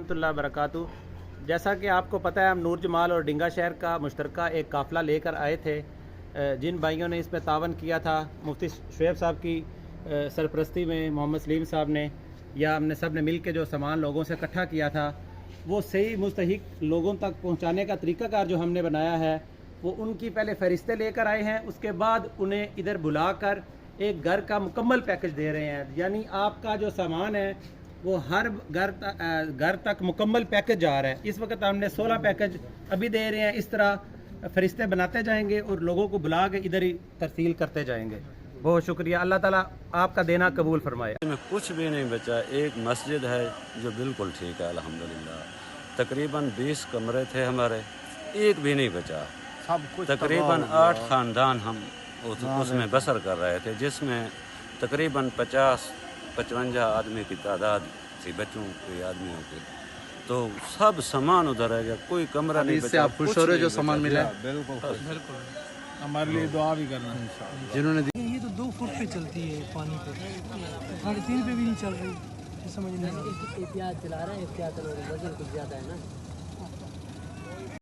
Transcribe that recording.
रहमतुल्लाहि व बरकातहू। जैसा कि आपको पता है, हम नूर जमाल और डिंगा शहर का मुश्तरका एक काफ़िला लेकर आए थे। जिन भाइयों ने इसमें तावन किया था, मुफ्ती शुएब साहब की सरपरस्ती में, मोहम्मद सलीम साहब ने, या हमने सब ने मिल के जो सामान लोगों से इकट्ठा किया था, वो सही मुस्तहिक लोगों तक पहुँचाने का तरीक़ाकार जो हमने बनाया है, वो उनकी पहले फ़हरिस्तें लेकर आए हैं। उसके बाद उन्हें इधर बुलाकर एक घर का मुकम्मल पैकेज दे रहे हैं। यानी आपका जो सामान है वो हर घर तक मुकम्मल पैकेज जा रहा है। इस वक्त हमने 16 पैकेज अभी दे रहे हैं। इस तरह फरिश्ते बनाते जाएंगे और लोगों को बुला के इधर ही तरसील करते जाएंगे। बहुत शुक्रिया, अल्लाह ताला आपका देना कबूल फरमाए। में कुछ भी नहीं बचा। एक मस्जिद है जो बिल्कुल ठीक है अल्हम्दुलिल्लाह। तकरीबन 20 कमरे थे हमारे, एक भी नहीं बचा। सब कुछ तकरीबन 8 ख़ानदान हम उसमें बसर कर रहे थे, जिसमें तकरीबन 50-55 आदमी की तादाद थी, बच्चों के आदमियों की। तो सब सामान उधर है गया, कोई कमरा नहीं बचा। आप खुश हो रहे हो जो सामान मिला? बिल्कुल हमारे लिए दुआ भी करना जिन्होंने ये तो 2 फुट पे चलती है पानी पे, 3.5 पे भी नहीं चल रही, समझ नहीं। एहतियात चला रहे हैं, एहतियात वजन कुछ ज़्यादा है ना।